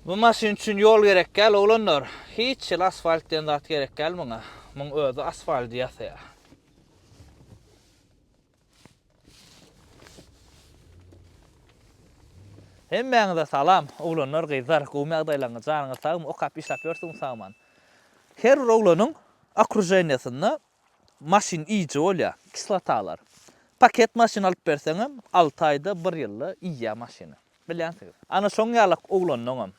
Bu maşin üçün yol gerek gel oğlanlar. Hiç yıl asfaltdan da gerek gel bana. Mun özü asfalt yasa. Hemmeňize salam. Oğlanlar gyzar, gowy agdaýlaryňyz janyňyz sagym okap işlep ýörsiň sagman. Her bir oğlanyň okrujenýasyna maşin iýje bolýar, kislatalar. Paket maşin alyp berseňem 6 aýda 1 ýylly iýýär maşiny. Bilýänsiz. Ana şoň ýalyk oğlanyňam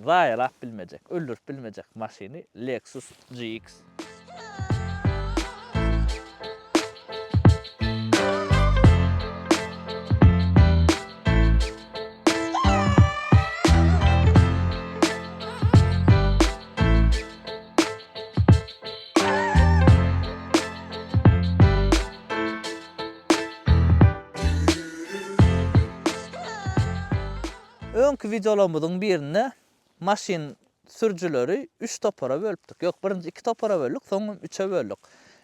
zaýalap bilmejek, öldürüp bilmejek maşiny Lexus GX. Öňkü videolarymyzyň birinde maşin sürücüleri 3 topara bölüpdik. Yok, birinji 2 topara böldük, soňra 3'e böldük.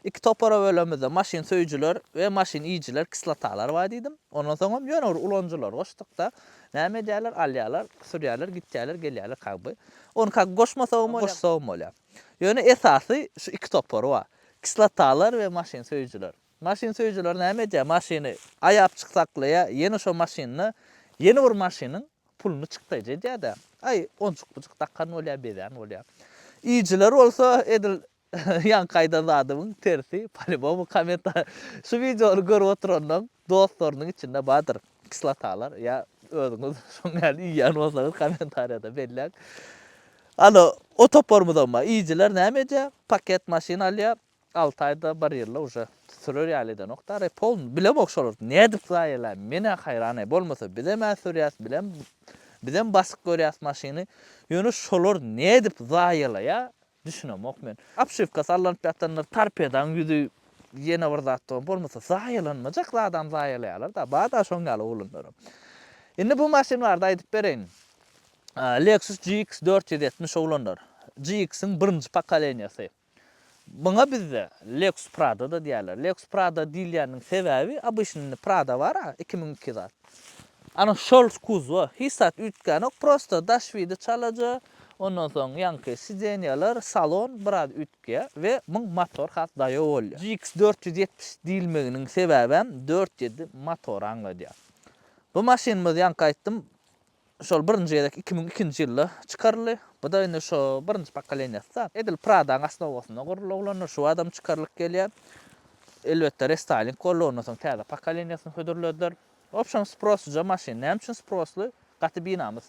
2 topara bölemizde maşin söýüjüler we maşin iýjiler, kislatalar bar diýdim. Ondan soňra ýöne bir ulanjylar goşdyk da näme diýerler, alýarlar, sürýärler, gitýärler, gelýärler kaby. Onu kaby goşmasagam bolýar, goşsagam bolýar. Ýöne esasy şu 2 topara bar. Kislatalar we maşin söýüjüler. Maşin söýüjüler näme diýär? Maşiny aýap çyksaklaýa, ýene şo maşiny, ýene bir maşynyň pulunu çıktayca diýär. Ay, 10-buçuk dakikan bolýar, bezen bolýar. İýjiler bolsa edil yan kaýdan adamyň tersi, palibo komentar. Şu videoları görüp oturanlar dostlarynyň içinde badyr. Kislatalar ya özüňiz şoňal iýýän bolsaňyz komentariýada belläk. Ana o topormydan ma iýjiler näme diýär? Paket maşin alýar. 6 aýda 1 ýylly uje sürür ýalyda nokta. Repol bilem okşalar. Nädip zaýalar? Mene haýran bolmasa bize mä sürýäs bilem. Bizem basyk görýäs maşiny. Ýöne şolar nädip zaýalar ya? Düşünemok men. Apşypka sallanıp ýatanlar tarpedan ýüzü ýene bir zat bolmasa zaýalanmajak adam zaýalaýarlar da. Bada şoňaly bolunlar. Indi bu maşin barda aýdyp bereýin. Lexus GX 470 oğlanlar. GX'in birinji pokoleniýasy. Buna bizde Lexus Prado da diýerler. Lexus Prado diýilýäniň sebäbi abyşny Prado var ha 2002 zat. Ana şol kuzwa hisat ütgänok prosto daşwydy çalaja. Ondan soň ýanky sidenýalar, salon biraz ütge we muň motor hat daýa bolýar. GX 470 diýilmeginiň sebäbem 4.7 motor aňladýar. Bu maşinimiz ýanky aýtdym, şol birinji ýerek 2002-nji ýylda çykarly. Bu da indi şo birinji pokoleniýasy. Edil Prado'ň asnowasyna gurulanlar şu adam çykarlyk gelýär. Elbetde restyling bolýar, ondan soň täze pokoleniýasyny hödürlediler. Option sprosluca maşin. Näme üçin sproslu? Gaty binamyz.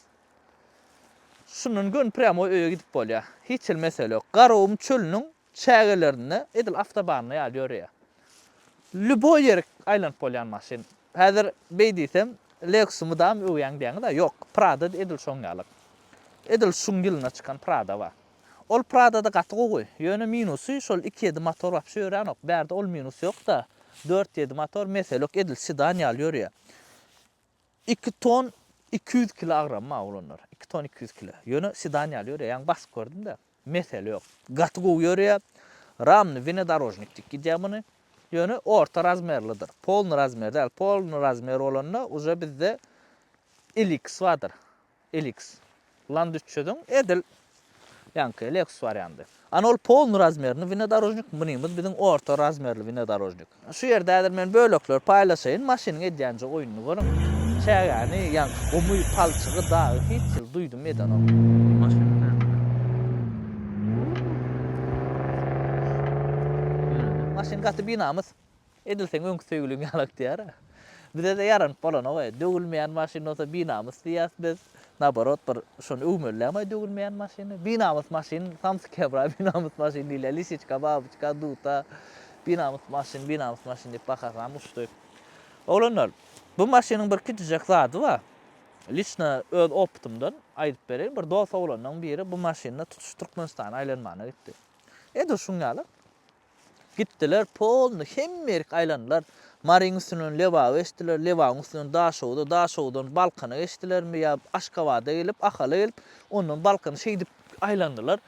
Şunun gün pramo öýe gidip bolýar. Hiç el mesele ýok. Garawum çölüniň çägelerini edil awtobanyna ýalýar. Lüboy ýere aýlanyp bolýan maşin. Häzir beýdiýsem Lexus'umy da öýäň diýäň da ýok. Prado edil şoňalyk. Edil şuň ýylyna çykan Prado bar. Ol Prado'da gaty gowy. Ýöne minusy şol 2.7 motor bap şöýränok. Bärde ol minus ýok da 4.7 motor mesele ýok. Edil sedan ýalýar. 2 ton 200 kilogram ma olanlar. 2 ton 200 kilo. Ýöne sedan ýalýar. Ýa bas gördüm de. Mesele ýok. Gaty gowy ýörýär. Ramny внедорожник diýýär. Ýöne orta razmerlidir. Polny razmer däl. Polny razmer olanlar uje bizde LX vardyr. LX. Land 3'den edil ýanky Lexus varianty. Ana ol polny razmerni внедорожник bunymyz bizim orta razmerli внедорожник. Şu ýerde häzir men bölekler paýlaşaýyn, maşynyň edýänji oýunyny görün. Çägäni ýanky gomuy palçygy dagy hiç duýdum edan o. Maşyn gaty binamyz edilseň öňkü söýgüliň ýalak diýär. Bize de yaran bolan o dögülmeýän maşyn olsa binamyz diýäs biz. Nabarot bir şonu ömürläme dögülmeýän maşyny. Binamyz maşyn Samsky bra binamyz maşyn diýler. Lisiçka, babuçka, duta. Binamyz maşyn diýip bakarsam uşdyp. Oğlanlar, bu maşynyň bir kiçijek zady bar. Liçna öz optymdan aýdyp bereýin. Bir dost oğlanyň biri bu maşyny tutuş Türkmenistan aýlanmana gitdi. Edi şuňaly. Gitdiler, polny hemmerik aýlandylar. Maryň üstünden lewa geçdiler, lewaň üstünden daşowdy, daşowdan balkana geçdilermi ýa Aşgabatda gelip, Akala gelip, ondan balkany şeýdip aýlandylar.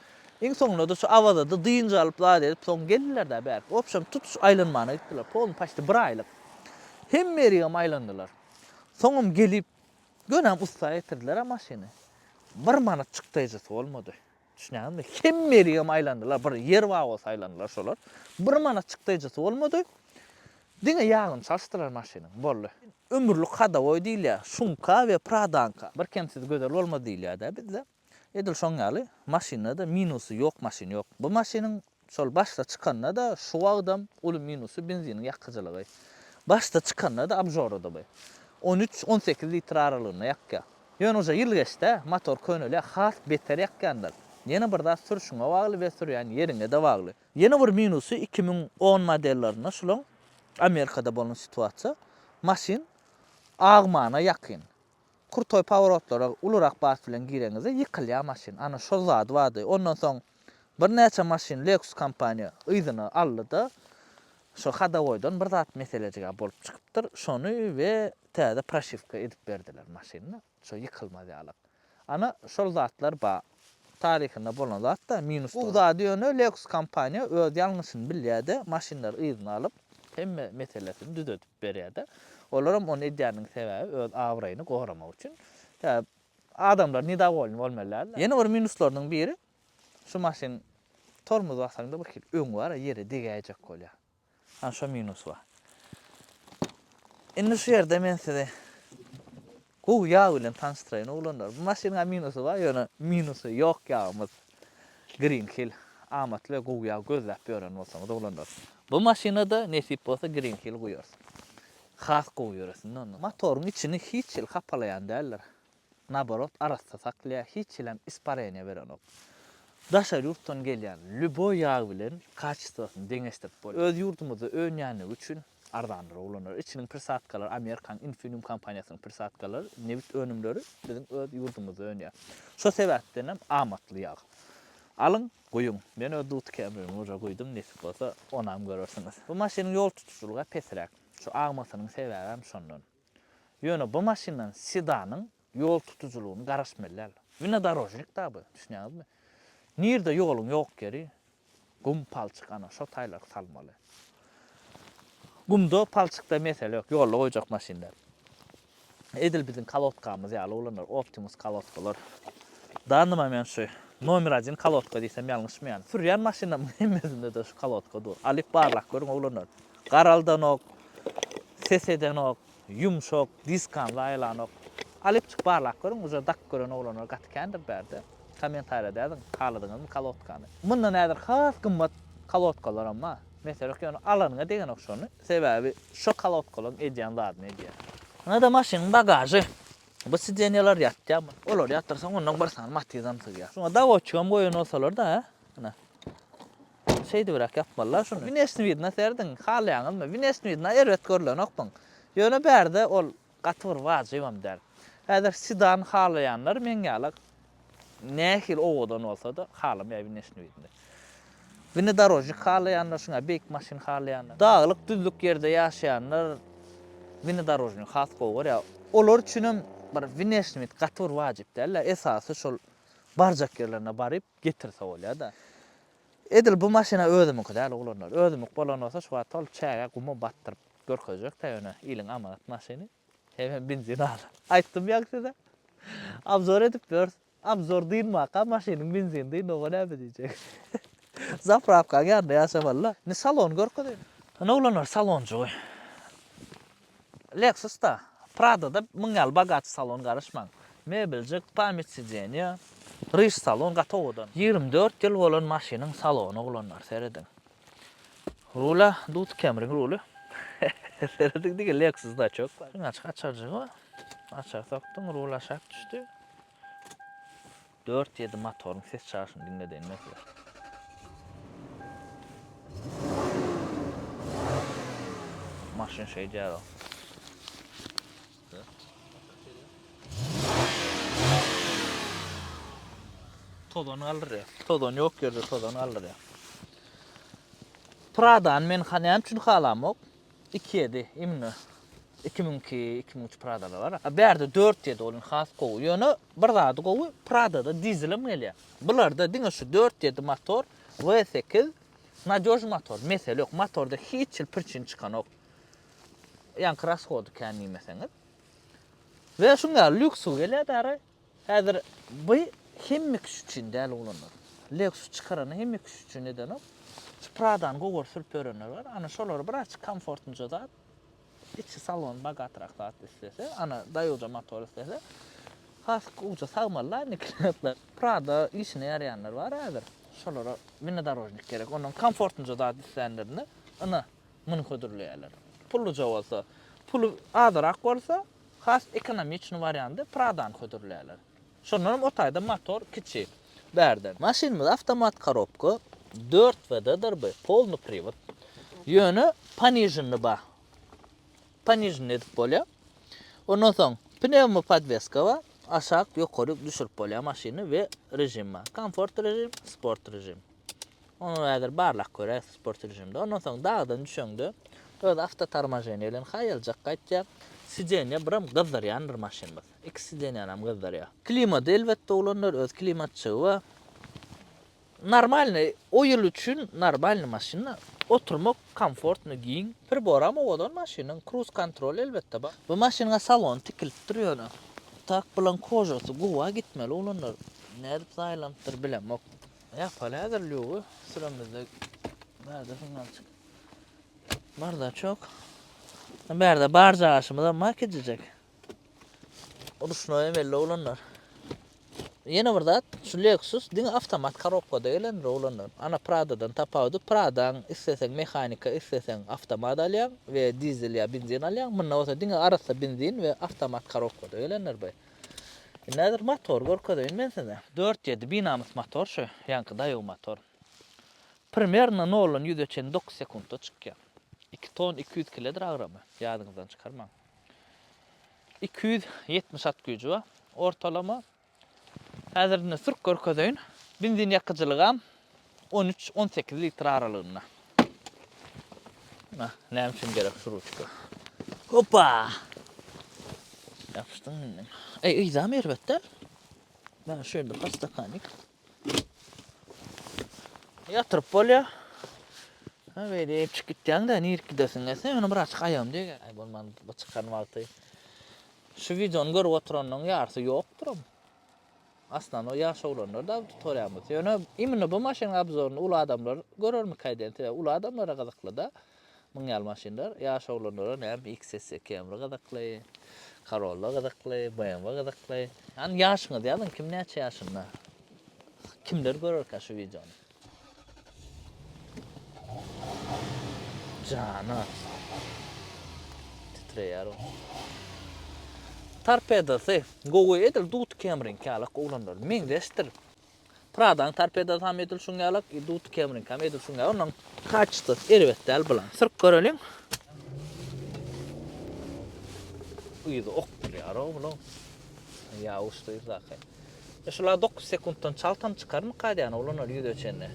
Iň soňunda da şu awada da dyýynja alyp da edip, soň geldiler da bäri. Opşam tutuş aýlanmana gitdiler. Polny paşdy 1 aýlyk. Hemmerigem aýlandylar. Soňum gelip, gönäm usta getirdiler maşyny. bir manat çıktıjysy bolmady. Düşünýärmi? Kim meriyem aylandylar, bir yer wagos aylandylar şolar. Bir manat çıktıjysy bolmady. Diňe ýagyn çalşdyrar maşynyň bolly. Ömürlük hadawoy diýilýär. Şunka we Pradanka. Bir kemsiz gözel bolmady diýilýär-de bizde. Edil şoňaly maşynada minusy ýok, maşyn ýok. Bu maşynyň şol başda çykanda da şu wagdam uly minusy benzinin ýakkyjylygy. Başda çykanda da abjorada bu. 13-18 litr aralygyna ýakýar. Ýöne oja ýyl geçde motor könüle has beter ýakýandyr. Ýene bir da sürüşüňe bagly we sürýän ýeriňe de bagly. Ýene bir minusy 2010 modellerine şulaň Amerikada bolan situasiýa maşyn agmana ýakyn. Kurtoy powerotlara ulurak bas bilen gireňizde ýykylýar maşyn. Ana şol zat bardy. Ondan soň bir näçe maşyn Lexus kompaniýa yzyny aldy. Şo hadawoýdan bir zat meselejige bolup çykypdyr. Şonu we täze proshivka edip berdiler maşyny. Şo ýykylmady ýalyk. Ana şol zatlar ba tarihinde bolan zat da minus. Bu da diýöne Lexus kompaniýa öz ýalňyşyny bilýärde, maşynlar yzyny alyp hemme meselesini düzedip berýärde. Olaram onu edýärniň sebäbi öz awraýyny goramak üçin. Adamlar nida bolmalylar. Ýene bir minuslarynyň biri şu maşyn tormuz basaňda bir öň bar, ýere degäjek bolýar. Ana şu minus bar. Indi şu ýerde men size gowy ýag bilen tanıştyraýyn oglanlar. Bu maşynyň minusy bar, ýöne minusy ýok ýagymyz. Green Hill amatly gowy ýag gözläp berýän bolsaňyz oglanlar. Bu maşynada nesip bolsa Green Hill goýarsyn. Has goýarsyn onu. Motoryň içini hiç ýyl kapalaýan däller. Naborot arasda saklaýar, hiç ýylem ispareniýa beren ok. Daşar ýurtdan gelýän lübo ýag bilen kaçystysyny deňeşdirip bolýar. Öz ýurtumuzy öňýäni üçin ardandyr oglanlar. İçiniň persatkalar Amerikan Infineum kompaniýasynyň persatkalary, nebit önümleri biziň öz ýurtumuzy öňýär. Şo sebäpden hem amatly ýag. Alın, goýun. Men öz dut kämerimi oja goýdum, nesip bolsa onam görersiňiz. Bu maşynyň ýol tutuşylygy pesirek. Şu agmasynyň sebäbi hem şondan. Ýöne bu maşynyň sedanyň ýol tutuculugyny garaşmalylar. Vinodarojnik da bu, düşünýäňizmi? Nirde ýoluň ýok geri, gum palçyk ana şo taýlar salmaly. Gumda palçykda mesele ýok, ýolga goýjak maşynlar. Edil biziň kalotkamyz ýaly olanlar, Optimus kalotkalar. Dandyma men şu nomer 1 kalotka diýsem ýalňyşmyýan. Sürýän maşynam hemmesinde de şu kalotka dur. Alip barlak görüň oglanlar. Garaldan ok, seseden ok, yumşok, diskan laylan ok. Alip çık barlak görüň, uja dak gören oglanlar gatkendir berdi. Kommentariýa dädin, kaladyňyzmy kalotkany. Mundan näder has gymmat kalotkalar amma. Mesela ýöne alanyňa degen ok şonu. Sebäbi şo kalotkalar edýän zadyny edýär. Ana da maşynyň bagajy. Bu sideniyalar ýatdy. Olar ýatdyrsaň ondan bir san matizam sygyar. Şoňa dawoçygam goýan olsalar da, ana. Şeydi birak yapmalar şunu. Winesni widna serdiň, halaýaňyzmy? Winesni widna erwet görlen okpaň. Ýöne berde ol gatyr wajybam der. Häzir sedan halaýanlar men ýalyk nähil owadan bolsa da halamýar winesni widna. Vinodarojnik halaýanlar, şuňa bek maşyn halaýanlar. Daglyk düzlük ýerde ýaşaýanlar vinodarojnik has goýar. Olar üçin bir winesni wid gatyr wajyp derler. Esasy şol barjak ýerlerine baryp getirse bolýar da. Edil bu maşyna özümük däl oglanlar. Özümük bolan bolsa şu wagt ol çäge gumy battyryp görkezek da ýöne iliň amanat maşyny. Hem benzin al. Aýtdym ýa size. Abzor edip bör. Abzor diýilmaka maşynyň benzin diýin oga näme diýjek. Zapravka ýerde ýaşamalla. Ne salon görkezek. Ana oglanlar salonjy. Lexus'ta, Prada'da mıngal bagaj salon garışmaň. Mebelcik, pamit sideniýa, riş salon gatowadan. 24 ýyl bolan maşynyň salony oglanlar serediň. Rula dut kämeriň ruly. Serediň dige Lexus'da çok bar. Açyk açarjygy. Açar sokdyň, rula şak düşdi. 4-7 motoryň ses çağrışyny dinledin mesela. Maşyn şeyjer o. Todon alır ya. Todon yok yerde todon alır ya. Prada'nın men hanýam üçin halamok. 2-7 imni. 2002-2003 Prada'da var. Berde 4-7 olun has gowy. Ýöne bir zady gowy Prada'da dizelim gelýär. Bularda diňe şu 4-7 motor V8 nadёж motor. Mesele yok. Motorda hiç pırçın çıkan ok. Yani krashod känni meseňiz. Ve şunga lüksü gelýär däre. Häzir bu hemme kişi üçin däl bolanlar. Lexus çıkarany hemme kişi üçin eden o. Prada'nın gowur sürüp örenler var. Ana şolary biraz komfortnja da içi salon bagatrak zat istese, ana dayoja motor istese, has uca sağmallar nikletler. Prada işine yarayanlar var häzir. Şolara minnetdarojnik gerek. Onun komfortnja da istenlerini ana mını ködürleýärler. Pulluja bolsa, pulu azyrak bolsa, has ekonomi üçin varianty Prada'ny ködürleýärler. Şondan o taýda motor kiçi berden. Maşinimiz avtomat korobka, 4 vadadır bu, polny привод. Yönü пониженный ba. Пониженный edip bolýar. Ondan soň pnevmo podveska ba, aşak ýokary düşürip bolýar maşiny we rejim ba. Komfort rejim, sport rejim. Onu häzir barlak görä sport rejimde. Ondan soň dağdan düşeňde öz avtotarmajeny bilen haýaljak gaýtjak. Sidenya biram gazdarýandyr maşin bu. İki sidenya hem gazdarýar. Klimat elbetde olanlar öz klimatçygy ba. Normalny o ýyl üçin normalny maşina oturmak komfortny giň. Bir boram odan maşynyň cruise kontrol elbetde ba. Bu maşyna salon tikilip durýar. Tak bilen kojasy gowa gitmeli olanlar. Nädip zaýlantyr bilemok. Ýapal häzirligi süremizde bärde finalçyk. Barda çok. Bärde barja aşymyza mak edecek. Uruşna emelli olanlar. Yine burada şu Lexus din avtomat korobkada gelen olanlar. Ana Prada'dan tapawdy. Prada'ň istesen mehanika, istesen avtomat alýan we dizel ya benzin alýan. Munna bolsa din arasda benzin we avtomat korobkada gelenler bay. Näder motor gorkada men size. 4.7 binamız motor şu, yankı dayow motor. Primärna 0-dan 100'e 9 sekundda çykýar. 2 ton 200 kg agramy, ýadyňyzdan çykarmaň. 270 at gücü var. Ortalama häzirne sürk görkedeýin. Benzin ýakyjylygam 13-18 litr aralygynda. Näme üçin gerek şuruçka. Hoppa! Yapıştın mı? İzam elbette. Ben şöyle pastakanik. Yatırıp bolya. Ha böyle hep çıkıp gittiğin de nirk gidesin ese onu biraz çıkayım diye. Ay bolman bu çıkan vakti. Şu videonu görüp oturanın yarısı yoktur. Aslında o yaş olanlar da tutorialımız. Yani imini bu maşin abzorunu ulu adamlar görür mü kaydenti? Ulu adamlara kadaklı da mınyal maşinler. Yaş olanlara ne XS Camry kadaklı. Corolla kadaklı, BMW kadaklı. Yani yaşını diyalım kim neçe yaşında. Kimler görür ka şu videonu. Cana. Titreyar o. Torpedası, gogo edil dut Camry'in kalak oğlanlar. Men destir. Prada'nın torpedası ham edil şun kalak, dut Camry'in ham edil şun kalak. Ondan kaçtı, elbette el bilen. Sırk görelim. Uydu oklar o bunu. Ya ustuyuz zaten. Şula 9 sekunddan çaltan çıkar mı kadyan olanlar yüz ölçenle.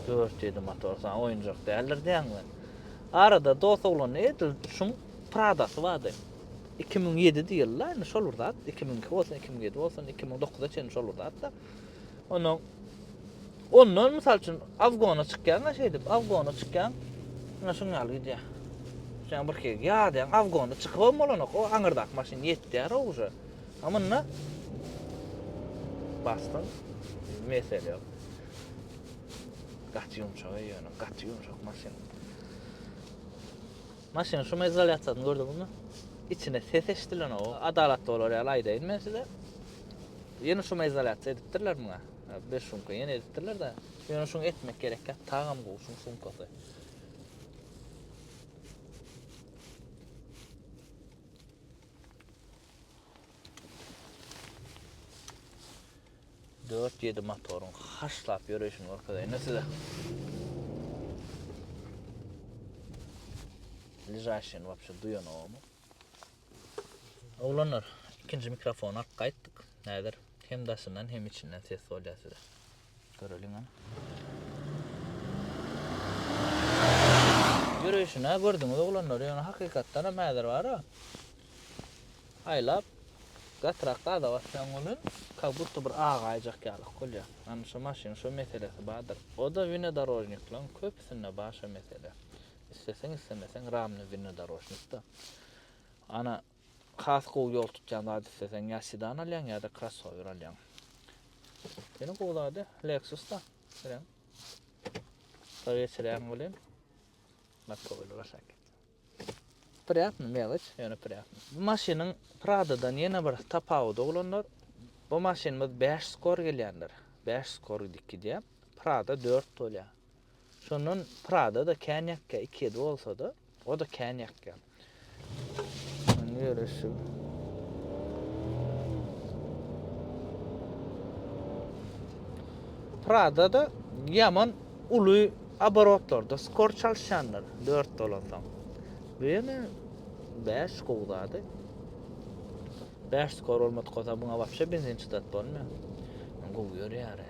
4.7 motor sana oyuncak değerler diyen mi? Arada dost olan edil şun Prada'sı vardı. 2007'de yıllar şol urda 2002 olsun 2007 olsun 2009'da çen şol urda hatta. Onun misal için Afgan'a çıkyan şeydi. Afgan'a çıkyan nasıl yal gidiyor. Sen bir kez ya diyen Afgan'da çıkıp olmalı o angırdak maşin yetti ya roğuşu. Ama ne? Bastın. Mesele yok. Gatı yumuşak yani. Gatı yumuşak maşin. Maşinin şu izolasyonu gördün mü? İçine ses eşitilen o. Adaletli olur ya laydayın ben size. Yeni şu izolasyon edittirler mi? 5 şunka yeni edittirler de. Yani şunu etmek gerek ya. Tağım koğuşun şunkası. Dört yedi motorun haşlap yürüyüşünü orkadayın. Nasıl da? Лежащин вообще duyan o mu? Oğlanlar ikinci mikrofonu kayıttık. Nedir? Hem dışından hem içinden ses oluyor size. Görelim hani. Yürüyüşüne gördünüz oğlanlar yani hakikaten nedir var ha? Aylap Gatrakta da vasyan olun, kabuttu bir ağayacak yalak kolya. Yani şu maşin, şu meselesi bağdır. O da vinodorojniklan köpüsünne başa mesele. İstesen istemesen ramlı vinodorojnikta. Ana Has gowy ýol tutjan zat istesen ya sedan alýan ýa-da crossover alýan. Beni gowlady Lexus'da. Bilen. Tarýçylan bilen. Makowly başak. Priýatny mevç, ýöne priýatny. Bu maşynyň Prada'dan ýene bir tapawdy bolanlar. Bu maşynymyz 5 skor gelýändir. 5 skor dikidi. Prada 4 bolýar. Şonun Prada da Canyon'ka 2 bolsa-da, o da Canyon'ka. Öyle şu. Prada'da yaman ulu abarotlarda skor çalışanlar 4 dolandan. Böyle 5 gowdadı. 5 skor olmadı koza buna wapşa benzin çıtat bolmıyor. Gowyyor ýa-da.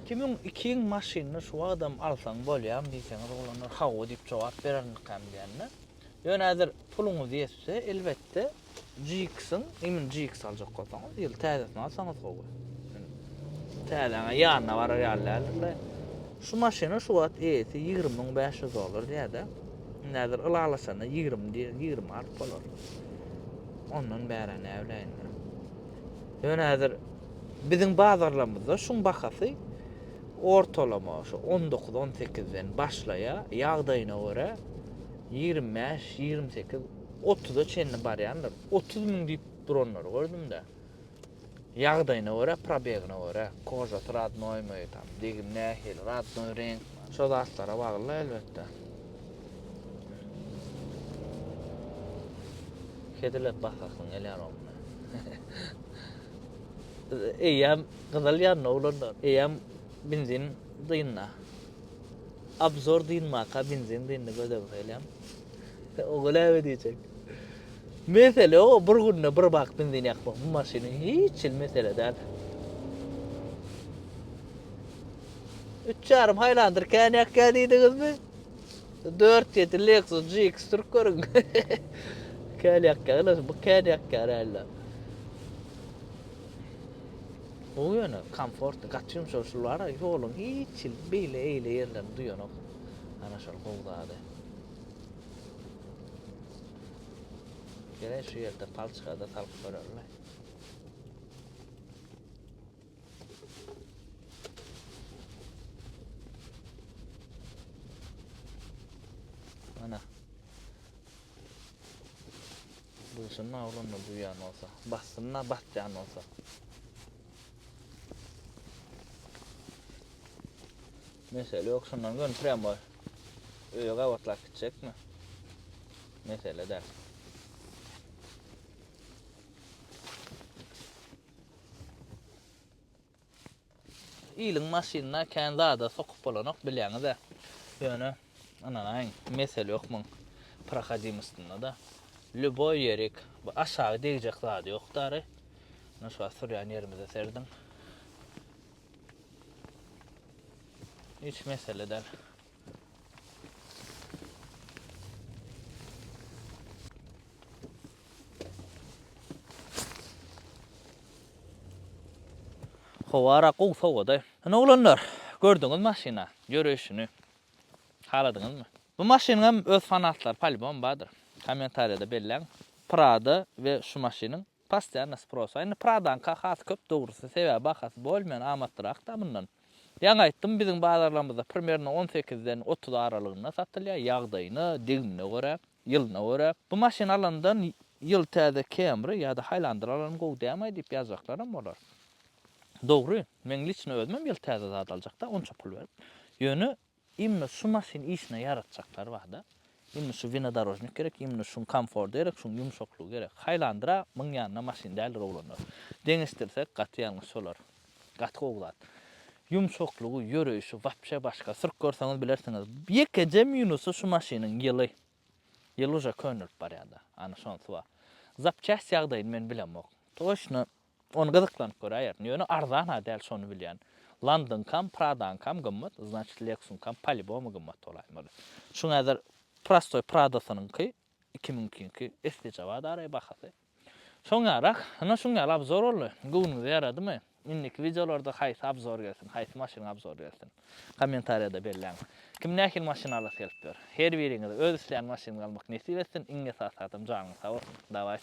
2002 maşyny şu adam alsaň bolýar diýseňiz olanlar hawa diýip jogap bererdim diýende. Ýöne häzir puluňyz ýetse elbetde GX-iň, emin GX aljak bolsaňyz, ýyl täzesini alsaňyz gowy. Täzene ýanyna barar ýalylar. Şu maşyny şu wagt eýeti 20.500 dolar diýdi. Näzir ılalasana 20 art bolar. Ondan bäri näwleýin. Ýöne häzir biziň bazarlarymyzda şuň bahasy ortalama şu 19-18'den başlaya ýagdaýyna görä 25, 28, 30'a çenli barýanlar. 30 000 diýip duranlar gördüm-de. Ýagdaýyna görä, probegine görä, koja radnoymy tam, degim nähil, radnoy renk, şo zatlara bagly elbetde. Kediler bakasyň elýär. Eýem gyzyl ýanna ulanlar. Eýem benzin dynna. Abzor dynmaka benzin dynny gödep elýär. O göläbe diýjek. Mesele o bir günde bir bak benzin ýakmak bu maşyny hiç mesele däl. 3,5 Highlander Canyon'ka diýdiňizmi? 4-7 Lexus GX türk görüň. Canyon'ka bu Canyon'ka rällä. O ýöne komfort, gaçym şoşulara ýolun hiç beýle eýle ýerden duýanok. Ana şol gowdady. Gene şu ýerde palçykada talyp görerler. Ana. Bu şunun awlanyny duýan bolsa, bassyna batjan bolsa. Mesele yok şundan göndürýän boy. Öýe gawatlap gitjekmi? Mesele däl. İliň maşynyna känzada sokup bolanok bilýäňiz-de. Ýöne anaň mesele ýokmuň. Prohadimystynda da. Lüboy ýerik, bu aşağı degijek zady ýokdary. Näşe sürýän ýerimize serdim. Hiç mesele däl. Howara gowsawada. Ana ulanlar, gördüňiz maşyna, ýöreşini. Haladyňyzmy? Bu maşynyň öz fanatlar palbon bardyr. Kommentariýada belläň. Prada we şu maşynyň pastiýan nasprosa. Indi Prada'nın has köp dogrusy sebäbi bahasy bolmaýan amatdyrak da bundan. Ýa-ni aýtdym biziň bazarlarymyzda primерно 18'den 30 aralygynda satylýar, ýagdaýyna, degine görä, ýylyna görä. Bu maşyny alandan ýyl täze Camry ýa-da Highlander alan gowy däme diýip ýazjaklarym bolar. Dogry, men liçne özmem ýyl täze zat aljak da onça pul berip. Ýöne imne şu maşyny işine ýaratjaklar wagda. Imne şu vinodorожник gerek, imne şu komfort gerek, şu ýumşaklyk gerek. Highlander'a myň ýanyna maşyn däl bolanlar. Deňistirsek gaty şolar. Gaty gowlat. Yumşaklygy, ýöreýişi, wapşa başga sırk görseňiz bilersiňiz. Ýekece minusy şu maşynyň ýyly. Ýyl uja könülip barýanda. Ana şonusy bar. Zapças ýagdaýyny men bilemok. Toşna onu gyzyklanyp görýär. Ýöne arzan däl şonu bilýän. London kam, Prada'nın kam gymmat, значит Lexus'un kam palibom gymmat bolar. Şuň häzir Prostoy Prada'synyňky 2002-nki esli jawad araya bahasy. Şoňarak, ana şoň ýalap zor boldy. Göwnüňize ýaradymy? Minniki videolarda haýsy abzor gelsin, haýsy maşyn abzor gelsin. Kommentariýada belläň. Kim nähil maşyn alasy gelip ber. Her biriňiz öz isleýän maşyny almak nesip etsin. Iňe sağ saatym, janyň sag bolsun. Dawaj.